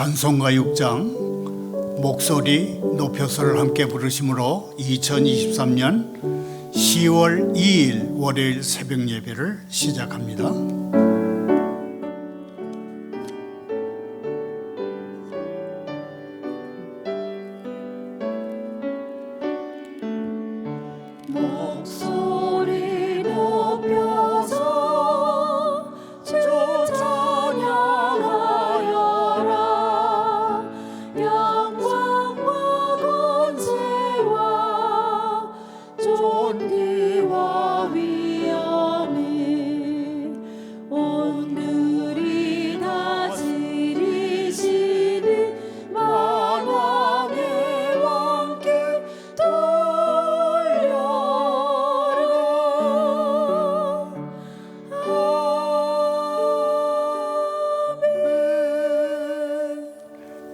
찬송가 6장 목소리 높여서를 함께 부르심으로 2023년 10월 2일 월요일 새벽 예배를 시작합니다. 목소리 높여서 주 찬양하여라. 영광과 권세와 존귀와 위엄이 온누리 다스리시는 만왕의 왕께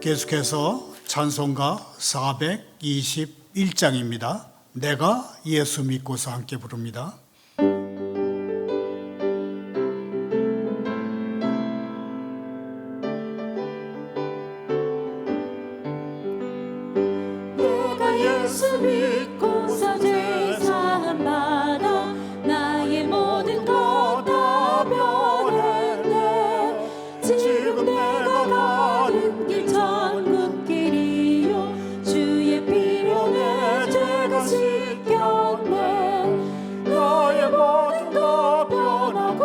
계속해서 찬송가 421장입니다. 내가 예수 믿고서 함께 부릅니다. 내가 예수 믿고서 죄사함 받아 나의 모든 것 다 변했네. 지금 내가 가는 길 천국길이요 주의 피로 내 죄가 씻겼네. 나의 모든 것 변하고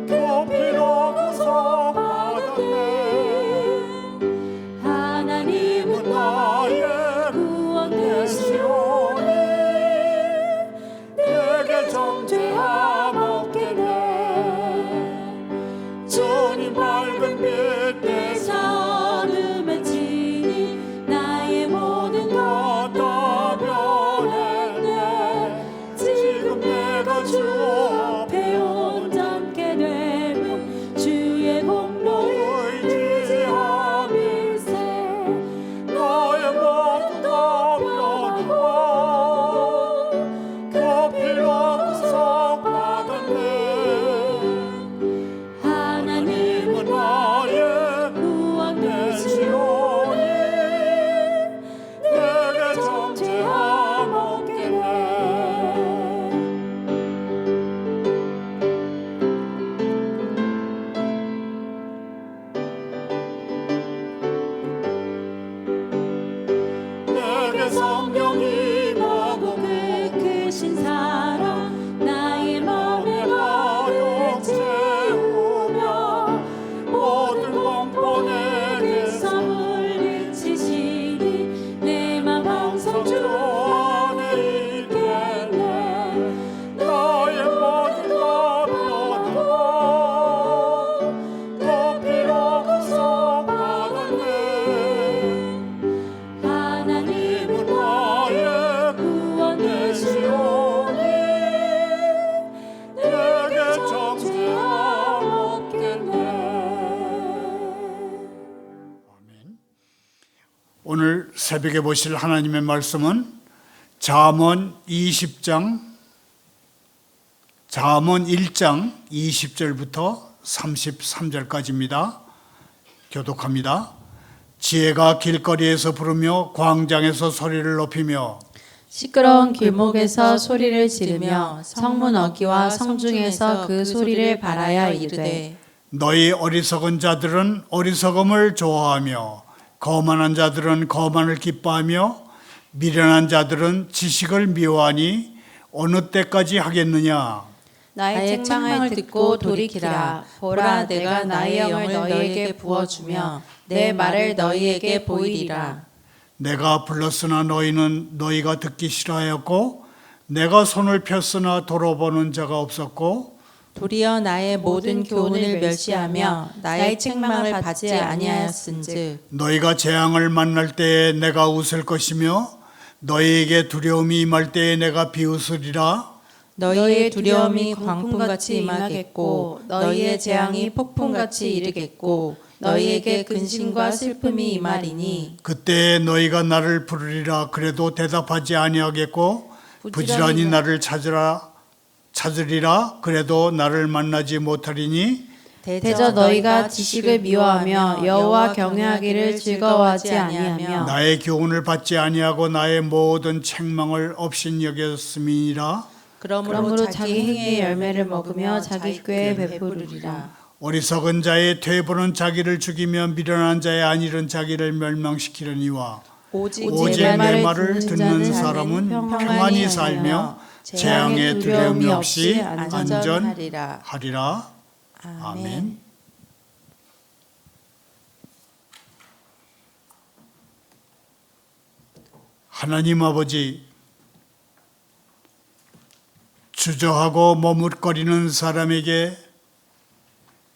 그 피로 구속받았네. 하나님은 나의 구원 되시오니 내게 정죄함 없게 내 주님 밝은 빛 내사 어둠에 지니 나의 모든 것 다 변했네. 지금 내가 주 앞에 온전케 되면 주의 공로 의지함일세. 나의 모든 것 변하고 그 피로 구속받았네. 하나님은 나의 구원 되시오니 내게 정죄함 없게 내 내게 성령이 임하고 그 크신 사랑 나의 맘에 가득 채우며 모든 공포 내게서 물리치시니 내 맘 항상 주 안에 있겠네. 나의 모든 것 변하고 그 피로 구속받았네. 하나님은 나의 구원 되시오니 내게 정죄함 없겠네. 아멘. 오늘 새벽에 보실 하나님의 말씀은 잠언 1장 20절부터 33절까지입니다. 교독합니다. 지혜가 길거리에서 부르며 광장에서 소리를 높이며 시끄러운 길목에서 소리를 지르며 성문 어귀와 성중에서 그 소리를 발하여 이르되 너희 어리석은 자들은 어리석음을 좋아하며 거만한 자들은 거만을 기뻐하며 미련한 자들은 지식을 미워하니 어느 때까지 하겠느냐. 나의 책망을 듣고 돌이키라. 보라, 내가 나의 영을 너희에게 부어주며 내 말을 너희에게 보이리라. 내가 불렀으나 너희는 너희가 듣기 싫어하였고 내가 손을 폈으나 돌아보는 자가 없었고 도리어 나의 모든 교훈을 멸시하며 나의 책망을 받지 아니하였은즉 너희가 재앙을 만날 때에 내가 웃을 것이며 너희에게 두려움이 임할 때에 내가 비웃으리라. 너희의 두려움이 광풍같이 임하겠고 너희의 재앙이 폭풍같이 이르겠고 너희에게 근심과 슬픔이 임하리니 그때 너희가 나를 부르리라. 그래도 대답하지 아니하겠고 부지런히 나를 찾으리라. 그래도 나를 만나지 못하리니 대저 너희가 지식을 미워하며 여호와 경외하기를 즐거워하지 아니하며 나의 교훈을 받지 아니하고 나의 모든 책망을 업신 여겼음이니라. 그러므로 자기 행위의 열매를 먹으며 자기 꾀에 베푸르리라. 어리석은 자의 퇴보는 자기를 죽이며 미련한 자의 안일은 자기를 멸망시키려니와 오직 내 말을 듣는 사람은 평안히 살며 재앙의 두려움이 없이 안전하리라. 아멘. 하나님 아버지, 주저하고 머뭇거리는 사람에게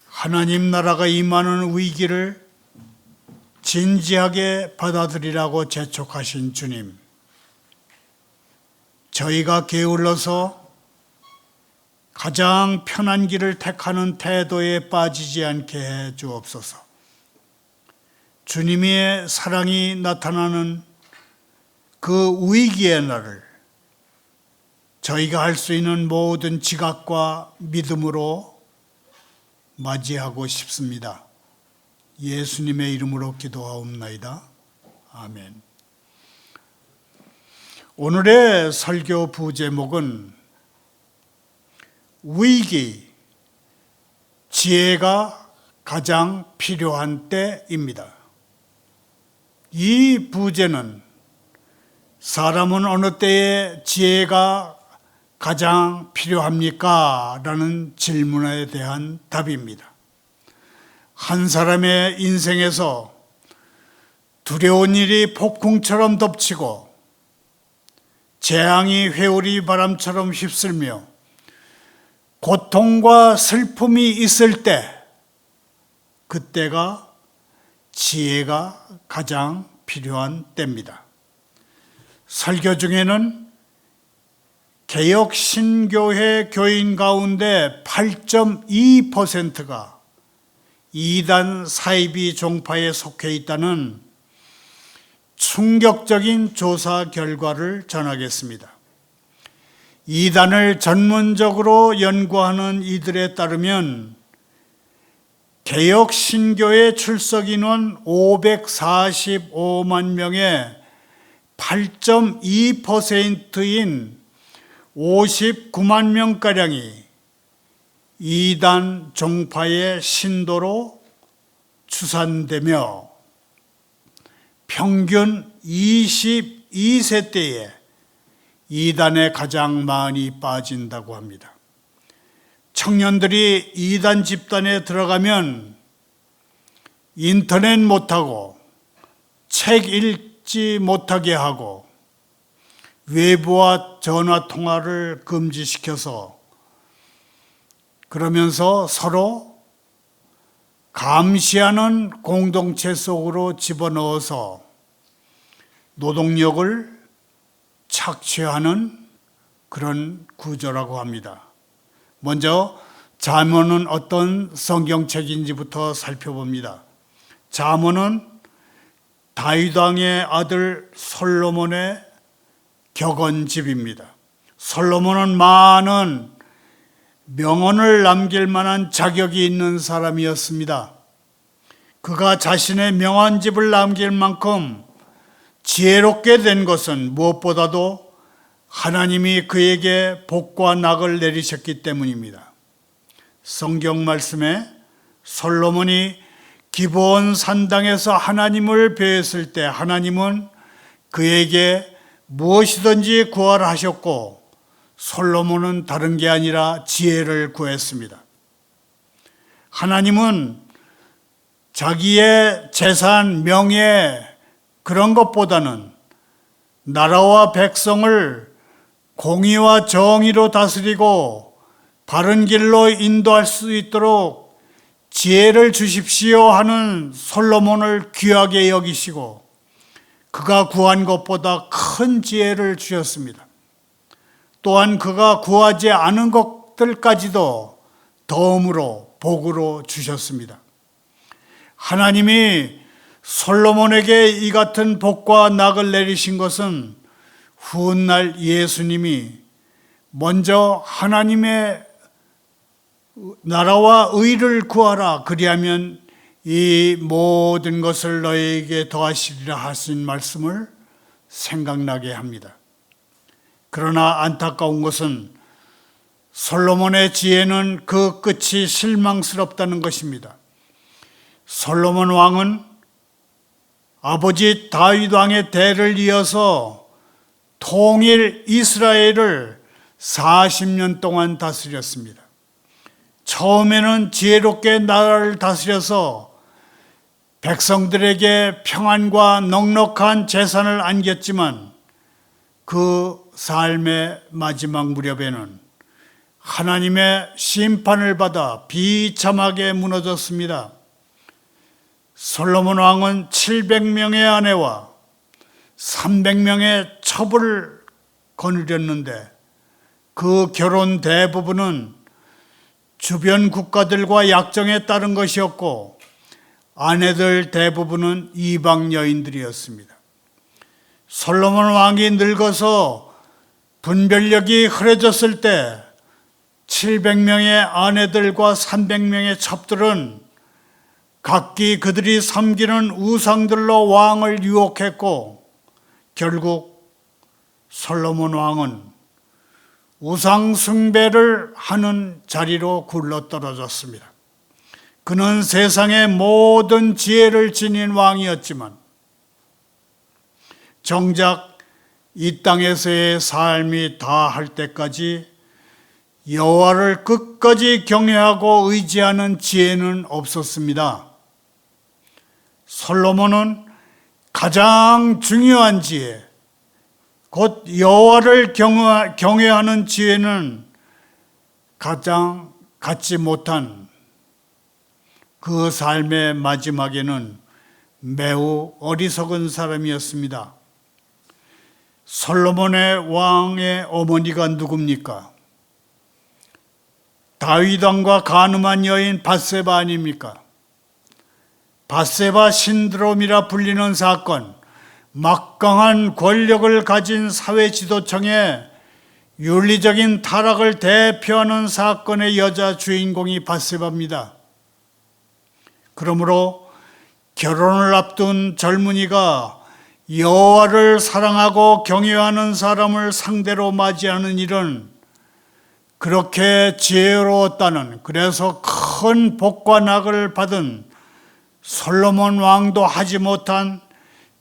하나님 나라가 임하는 위기를 진지하게 받아들이라고 재촉하신 주님, 저희가 게을러서 가장 편한 길을 택하는 태도에 빠지지 않게 해 주옵소서. 주님의 사랑이 나타나는 그 위기의 날을 저희가 할 수 있는 모든 지각과 믿음으로 맞이하고 싶습니다. 예수님의 이름으로 기도하옵나이다. 아멘. 오늘의 설교 부제목은 위기, 지혜가 가장 필요한 때입니다. 이 부제는 사람은 어느 때에 지혜가 가장 필요합니까? 라는 질문에 대한 답입니다. 한 사람의 인생에서 두려운 일이 폭풍처럼 덮치고 재앙이 회오리 바람처럼 휩쓸며 고통과 슬픔이 있을 때, 그때가 지혜가 가장 필요한 때입니다. 설교 중에는 개혁 신교회 교인 가운데 8.2%가 이단 사이비 종파에 속해 있다는 충격적인 조사 결과를 전하겠습니다. 이단을 전문적으로 연구하는 이들에 따르면 개혁 신교회 출석 인원 545만 명의 8.2%인 59만 명가량이 이단 종파의 신도로 추산되며 평균 22세 때에 이단에 가장 많이 빠진다고 합니다. 청년들이 이단 집단에 들어가면 인터넷 못하고 책 읽지 못하게 하고 외부와 전화 통화를 금지시켜서 그러면서 서로 감시하는 공동체 속으로 집어넣어서 노동력을 착취하는 그런 구조라고 합니다. 먼저 잠언은 어떤 성경책인지부터 살펴봅니다. 잠언은 다윗 왕의 아들 솔로몬의 격언집입니다. 솔로몬은 많은 명언을 남길 만한 자격이 있는 사람이었습니다. 그가 자신의 명언집을 남길 만큼 지혜롭게 된 것은 무엇보다도 하나님이 그에게 복과 낙을 내리셨기 때문입니다. 성경 말씀에 솔로몬이 기브온 산당에서 하나님을 배웠을 때 하나님은 그에게 무엇이든지 구하라 하셨고 솔로몬은 다른 게 아니라 지혜를 구했습니다. 하나님은 자기의 재산, 명예 그런 것보다는 나라와 백성을 공의와 정의로 다스리고 바른 길로 인도할 수 있도록 지혜를 주십시오 하는 솔로몬을 귀하게 여기시고 그가 구한 것보다 큰 지혜를 주셨습니다. 또한 그가 구하지 않은 것들까지도 덤으로 복으로 주셨습니다. 하나님이 솔로몬에게 이 같은 복과 낙을 내리신 것은 훗날 예수님이 먼저 하나님의 나라와 의를 구하라. 그리하면 이 모든 것을 너희에게 더하시리라 하신 말씀을 생각나게 합니다. 그러나 안타까운 것은 솔로몬의 지혜는 그 끝이 실망스럽다는 것입니다. 솔로몬 왕은 아버지 다윗 왕의 대를 이어서 통일 이스라엘을 40년 동안 다스렸습니다. 처음에는 지혜롭게 나라를 다스려서 백성들에게 평안과 넉넉한 재산을 안겼지만 그 삶의 마지막 무렵에는 하나님의 심판을 받아 비참하게 무너졌습니다. 솔로몬 왕은 700명의 아내와 300명의 첩을 거느렸는데 그 결혼 대부분은 주변 국가들과 약정에 따른 것이었고 아내들 대부분은 이방 여인들이었습니다. 솔로몬 왕이 늙어서 분별력이 흐려졌을 때 700명의 아내들과 300명의 첩들은 각기 그들이 섬기는 우상들로 왕을 유혹했고 결국 솔로몬 왕은 우상 숭배를 하는 자리로 굴러떨어졌습니다. 그는 세상의 모든 지혜를 지닌 왕이었지만 정작 이 땅에서의 삶이 다할 때까지 여호와를 끝까지 경외하고 의지하는 지혜는 없었습니다. 솔로몬은 가장 중요한 지혜, 곧 여호와를 경외하는 지혜는 가장 갖지 못한 그 삶의 마지막에는 매우 어리석은 사람이었습니다. 솔로몬의 왕의 어머니가 누굽니까? 다윗 왕과 간음한 여인 밧세바 아닙니까? 밧세바 신드롬이라 불리는 사건, 막강한 권력을 가진 사회 지도층의 윤리적인 타락을 대표하는 사건의 여자 주인공이 밧세바입니다. 그러므로 결혼을 앞둔 젊은이가 여호와를 사랑하고 경외하는 사람을 상대로 맞이하는 일은 그렇게 지혜로웠다는, 그래서 큰 복과 낙을 받은 솔로몬 왕도 하지 못한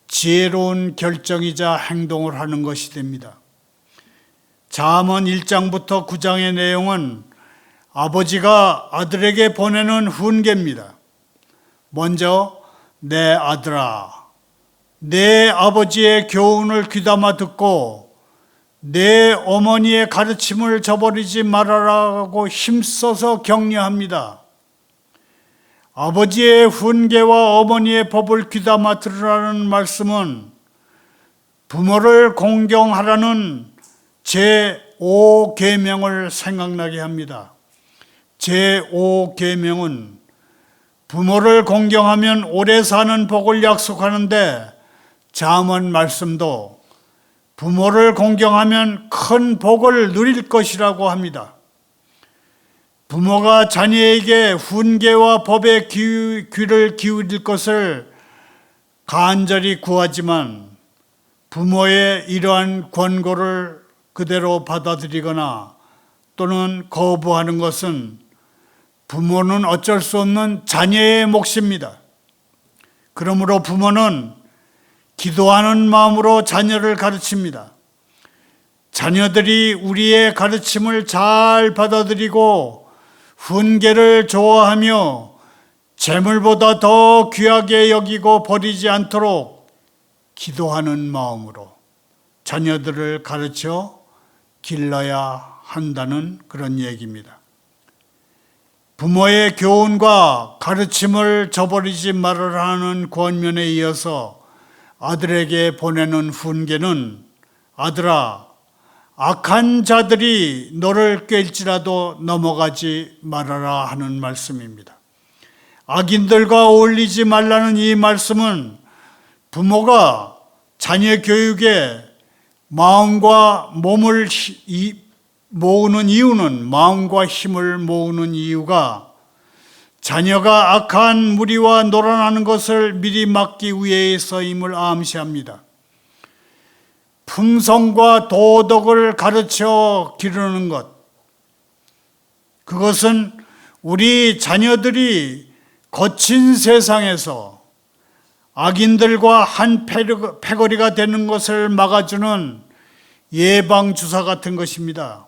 지혜로운 결정이자 행동을 하는 것이 됩니다. 잠언 1장부터 9장의 내용은 아버지가 아들에게 보내는 훈계입니다. 먼저 내 아들아, 내 아버지의 교훈을 귀담아 듣고 내 어머니의 가르침을 저버리지 말아라고 힘써서 격려합니다. 아버지의 훈계와 어머니의 법을 귀담아 들으라는 말씀은 부모를 공경하라는 제5계명을 생각나게 합니다. 제5계명은 부모를 공경하면 오래 사는 복을 약속하는데 잠언 말씀도 부모를 공경하면 큰 복을 누릴 것이라고 합니다. 부모가 자녀에게 훈계와 법에 귀를 기울일 것을 간절히 구하지만 부모의 이러한 권고를 그대로 받아들이거나 또는 거부하는 것은 부모는 어쩔 수 없는 자녀의 몫입니다. 그러므로 부모는 기도하는 마음으로 자녀를 가르칩니다. 자녀들이 우리의 가르침을 잘 받아들이고 훈계를 좋아하며 재물보다 더 귀하게 여기고 버리지 않도록 기도하는 마음으로 자녀들을 가르쳐 길러야 한다는 그런 얘기입니다. 부모의 교훈과 가르침을 저버리지 말으라는 권면에 이어서 아들에게 보내는 훈계는 아들아, 악한 자들이 너를 꿰일지라도 넘어가지 말아라 하는 말씀입니다. 악인들과 어울리지 말라는 이 말씀은 부모가 자녀 교육에 마음과 몸을 모으는 이유는, 마음과 힘을 모으는 이유가 자녀가 악한 무리와 놀아나는 것을 미리 막기 위해서임을 암시합니다. 품성과 도덕을 가르쳐 기르는 것, 그것은 우리 자녀들이 거친 세상에서 악인들과 한 패거리가 되는 것을 막아주는 예방주사 같은 것입니다.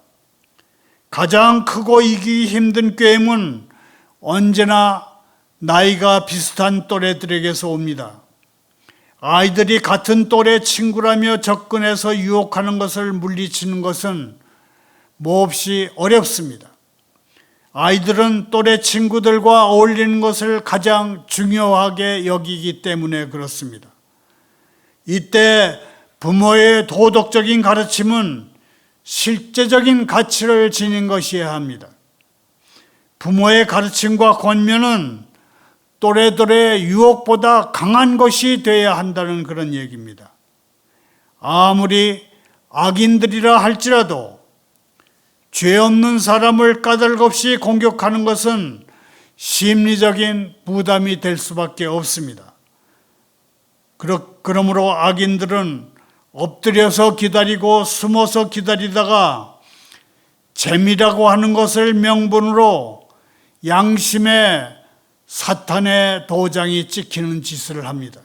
가장 크고 이기기 힘든 꾀임은 언제나 나이가 비슷한 또래들에게서 옵니다. 아이들이 같은 또래 친구라며 접근해서 유혹하는 것을 물리치는 것은 몹시 어렵습니다. 아이들은 또래 친구들과 어울리는 것을 가장 중요하게 여기기 때문에 그렇습니다. 이때 부모의 도덕적인 가르침은 실제적인 가치를 지닌 것이어야 합니다. 부모의 가르침과 권면은 또래들의 유혹보다 강한 것이 되어야 한다는 그런 얘기입니다. 아무리 악인들이라 할지라도 죄 없는 사람을 까닭없이 공격하는 것은 심리적인 부담이 될 수밖에 없습니다. 그러므로 악인들은 엎드려서 기다리고 숨어서 기다리다가 재미라고 하는 것을 명분으로 양심에 사탄의 도장이 찍히는 짓을 합니다.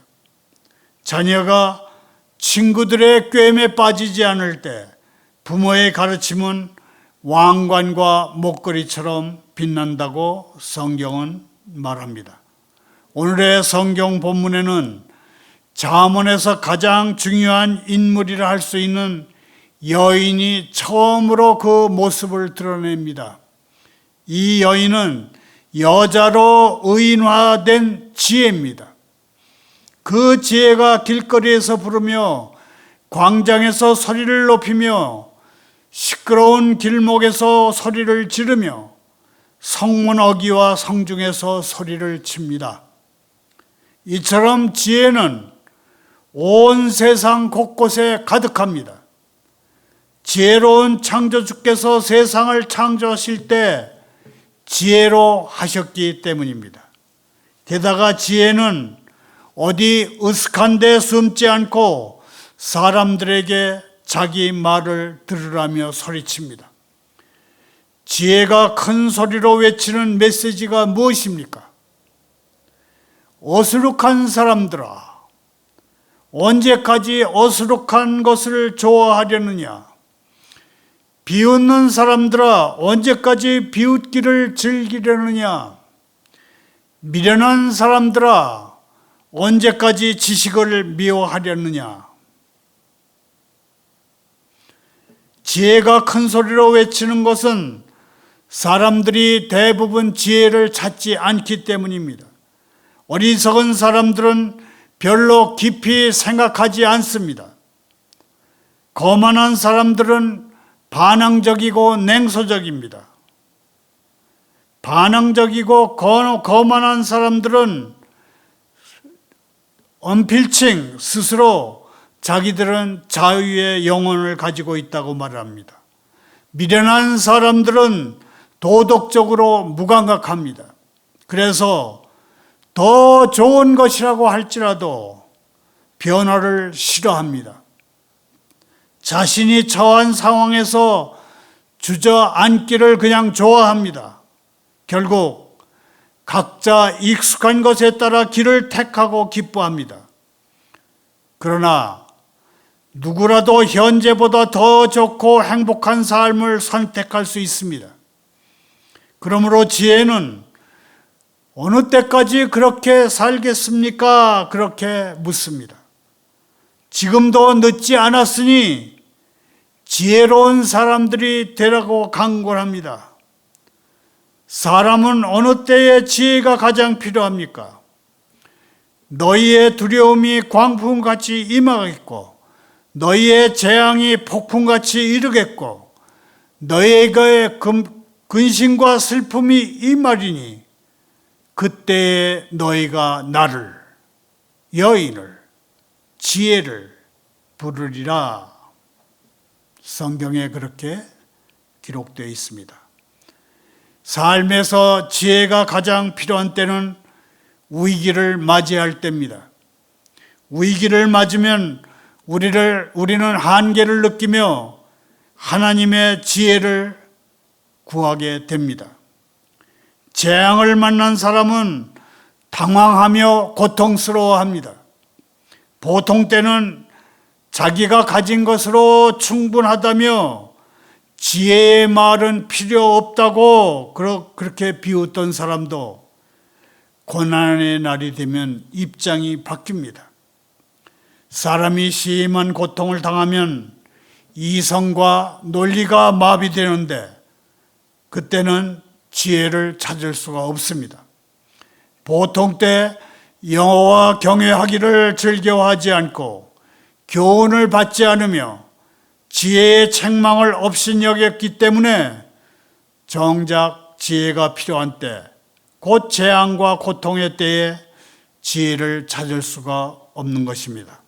자녀가 친구들의 꾀임에 빠지지 않을 때 부모의 가르침은 왕관과 목걸이처럼 빛난다고 성경은 말합니다. 오늘의 성경 본문에는 잠언에서 가장 중요한 인물이라 할 수 있는 여인이 처음으로 그 모습을 드러냅니다. 이 여인은 여자로 의인화된 지혜입니다. 그 지혜가 길거리에서 부르며 광장에서 소리를 높이며 시끄러운 길목에서 소리를 지르며 성문 어귀와 성중에서 소리를 칩니다. 이처럼 지혜는 온 세상 곳곳에 가득합니다. 지혜로운 창조주께서 세상을 창조하실 때 지혜로 하셨기 때문입니다. 게다가 지혜는 어디 으슥한 데 숨지 않고 사람들에게 자기 말을 들으라며 소리칩니다. 지혜가 큰 소리로 외치는 메시지가 무엇입니까? 어수룩한 사람들아, 언제까지 어수룩한 것을 좋아하려느냐? 비웃는 사람들아, 언제까지 비웃기를 즐기려느냐? 미련한 사람들아, 언제까지 지식을 미워하려느냐? 지혜가 큰 소리로 외치는 것은 사람들이 대부분 지혜를 찾지 않기 때문입니다. 어리석은 사람들은 별로 깊이 생각하지 않습니다. 거만한 사람들은 반항적이고 냉소적입니다. 반항적이고 거만한 사람들은 언필칭 스스로 자기들은 자유의 영혼을 가지고 있다고 말합니다. 미련한 사람들은 도덕적으로 무감각합니다. 그래서 더 좋은 것이라고 할지라도 변화를 싫어합니다. 자신이 처한 상황에서 주저앉기를 그냥 좋아합니다. 결국 각자 익숙한 것에 따라 길을 택하고 기뻐합니다. 그러나 누구라도 현재보다 더 좋고 행복한 삶을 선택할 수 있습니다. 그러므로 지혜는 어느 때까지 그렇게 살겠습니까? 그렇게 묻습니다. 지금도 늦지 않았으니 지혜로운 사람들이 되라고 강권합니다. 사람은 어느 때에 지혜가 가장 필요합니까? 너희의 두려움이 광풍같이 임하겠고 너희의 재앙이 폭풍같이 이르겠고 너희에게 근심과 슬픔이 임하리니 그때에 너희가 나를, 여인을, 지혜를 부르리라. 성경에 그렇게 기록되어 있습니다. 삶에서 지혜가 가장 필요한 때는 위기를 맞이할 때입니다. 위기를 맞으면 우리는 한계를 느끼며 하나님의 지혜를 구하게 됩니다. 재앙을 만난 사람은 당황하며 고통스러워합니다. 보통 때는 자기가 가진 것으로 충분하다며 지혜의 말은 필요 없다고 그렇게 비웃던 사람도 고난의 날이 되면 입장이 바뀝니다. 사람이 심한 고통을 당하면 이성과 논리가 마비되는데 그때는 지혜를 찾을 수가 없습니다. 보통 때 여호와 경외하기를 즐겨하지 않고 교훈을 받지 않으며 지혜의 책망을 업신여겼기 때문에 정작 지혜가 필요한 때, 곧 재앙과 고통의 때에 지혜를 찾을 수가 없는 것입니다.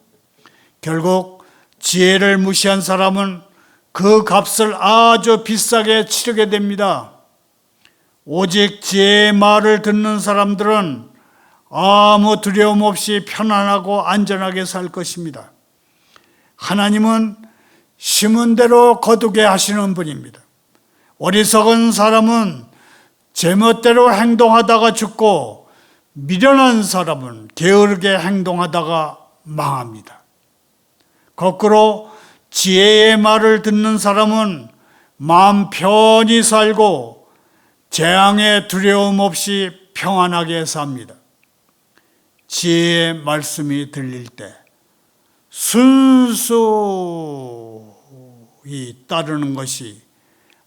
결국 지혜를 무시한 사람은 그 값을 아주 비싸게 치르게 됩니다. 오직 지혜의 말을 듣는 사람들은 아무 두려움 없이 편안하고 안전하게 살 것입니다. 하나님은 심은 대로 거두게 하시는 분입니다. 어리석은 사람은 제멋대로 행동하다가 죽고 미련한 사람은 게으르게 행동하다가 망합니다. 거꾸로 지혜의 말을 듣는 사람은 마음 편히 살고 재앙의 두려움 없이 평안하게 삽니다. 지혜의 말씀이 들릴 때 순수히 따르는 것이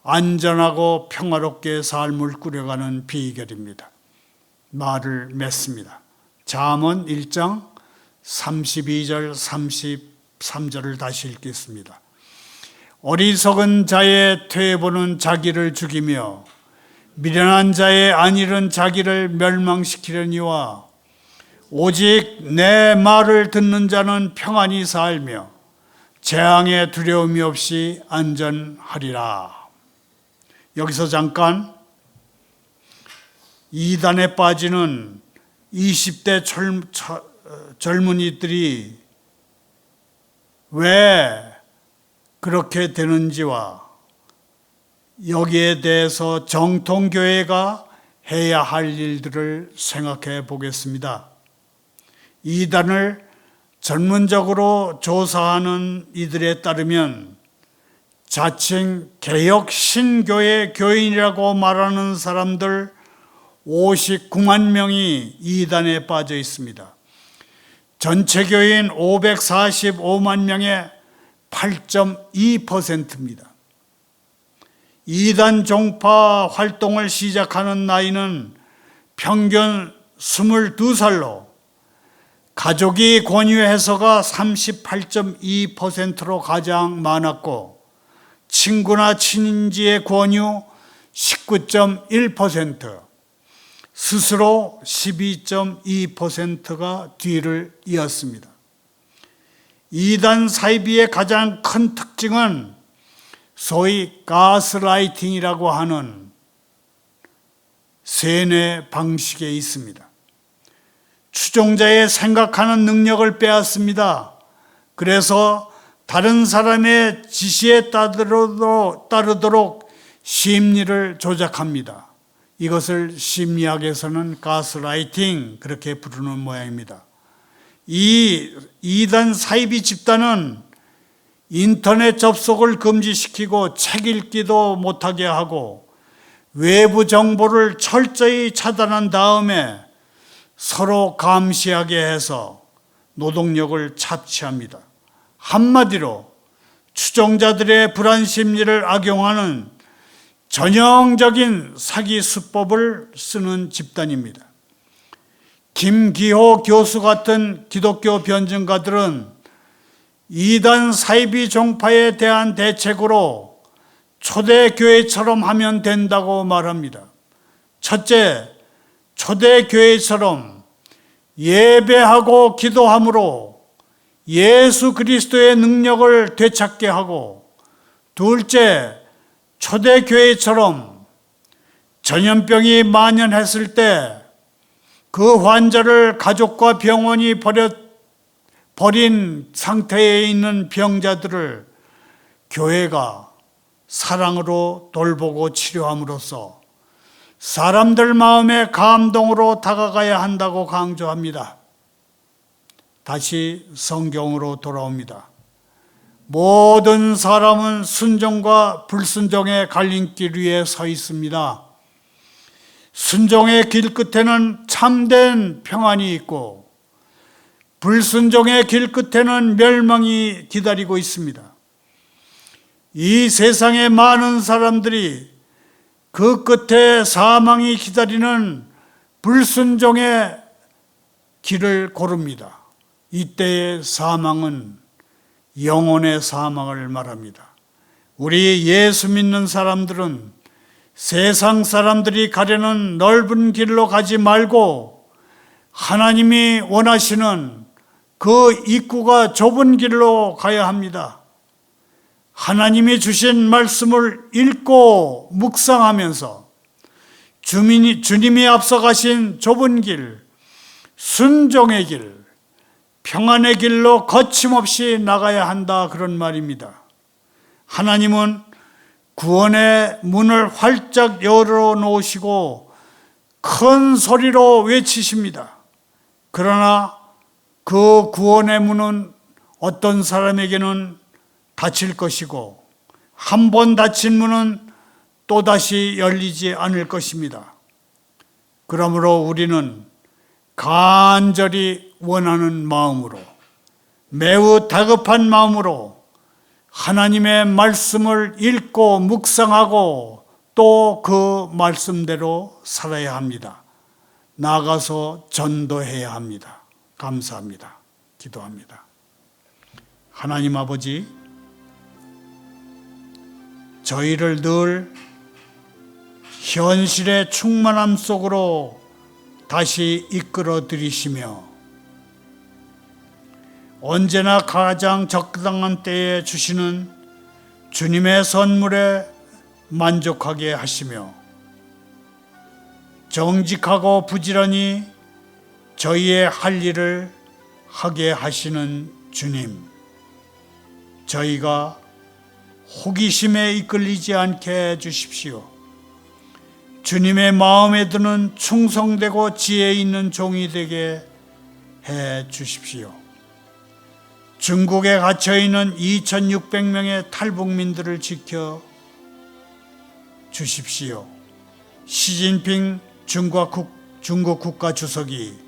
안전하고 평화롭게 삶을 꾸려가는 비결입니다. 말을 맺습니다. 잠언 1장 32절 33절을 다시 읽겠습니다. 어리석은 자의 퇴보는 자기를 죽이며 미련한 자의 안일은 자기를 멸망시키려니와 오직 내 말을 듣는 자는 평안히 살며 재앙의 두려움이 없이 안전하리라. 여기서 잠깐 이단에 빠지는 20대 젊은이들이 왜 그렇게 되는지와 여기에 대해서 정통교회가 해야 할 일들을 생각해 보겠습니다. 이단을 전문적으로 조사하는 이들에 따르면 자칭 개혁 신교회 교인이라고 말하는 사람들 59만 명이 이단에 빠져 있습니다. 전체 교인 545만 명의 8.2%입니다. 이단 종파 활동을 시작하는 나이는 평균 22살로 가족이 권유해서가 38.2%로 가장 많았고 친구나 친인지의 권유 19.1%, 스스로 12.2%가 뒤를 이었습니다. 이단 사이비의 가장 큰 특징은 소위 가스라이팅이라고 하는 세뇌 방식에 있습니다. 추종자의 생각하는 능력을 빼앗습니다. 그래서 다른 사람의 지시에 따르도록 심리를 조작합니다. 이것을 심리학에서는 가스라이팅 그렇게 부르는 모양입니다. 이 이단 사이비 집단은 인터넷 접속을 금지시키고 책 읽기도 못하게 하고 외부 정보를 철저히 차단한 다음에 서로 감시하게 해서 노동력을 착취합니다. 한마디로 추종자들의 불안 심리를 악용하는 전형적인 사기 수법을 쓰는 집단입니다. 김기호 교수 같은 기독교 변증가들은 이단 사이비 종파에 대한 대책으로 초대교회처럼 하면 된다고 말합니다. 첫째, 초대교회처럼 예배하고 기도함으로 예수 그리스도의 능력을 되찾게 하고, 둘째, 초대교회처럼 전염병이 만연했을 때 그 환자를 가족과 병원이 버린 상태에 있는 병자들을 교회가 사랑으로 돌보고 치료함으로써 사람들 마음의 감동으로 다가가야 한다고 강조합니다. 다시 성경으로 돌아옵니다. 모든 사람은 순종과 불순종의 갈림길 위에 서 있습니다. 순종의 길 끝에는 참된 평안이 있고 불순종의 길 끝에는 멸망이 기다리고 있습니다. 이 세상의 많은 사람들이 그 끝에 사망이 기다리는 불순종의 길을 고릅니다. 이때의 사망은 영혼의 사망을 말합니다. 우리 예수 믿는 사람들은 세상 사람들이 가려는 넓은 길로 가지 말고 하나님이 원하시는 그 입구가 좁은 길로 가야 합니다. 하나님이 주신 말씀을 읽고 묵상하면서 주님이 앞서가신 좁은 길, 순종의 길, 평안의 길로 거침없이 나가야 한다, 그런 말입니다. 하나님은 구원의 문을 활짝 열어놓으시고 큰 소리로 외치십니다. 그러나 그 구원의 문은 어떤 사람에게는 닫힐 것이고 한 번 닫힌 문은 또다시 열리지 않을 것입니다. 그러므로 우리는 간절히 원하는 마음으로, 매우 다급한 마음으로 하나님의 말씀을 읽고 묵상하고 또 그 말씀대로 살아야 합니다. 나아가서 전도해야 합니다. 감사합니다. 기도합니다. 하나님 아버지, 저희를 늘 현실의 충만함 속으로 다시 이끌어 들이시며 언제나 가장 적당한 때에 주시는 주님의 선물에 만족하게 하시며 정직하고 부지런히 저희의 할 일을 하게 하시는 주님, 저희가 호기심에 이끌리지 않게 해 주십시오. 주님의 마음에 드는 충성되고 지혜 있는 종이 되게 해 주십시오. 중국에 갇혀있는 2600명의 탈북민들을 지켜 주십시오. 시진핑 중국 국가 주석이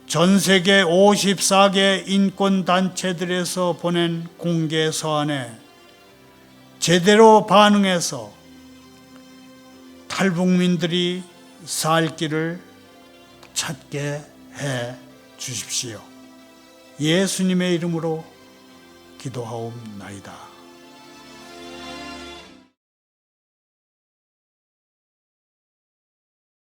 전 세계 54개 인권단체들에서 보낸 공개 서한에 제대로 반응해서 탈북민들이 살 길을 찾게 해 주십시오. 예수님의 이름으로 기도하옵나이다.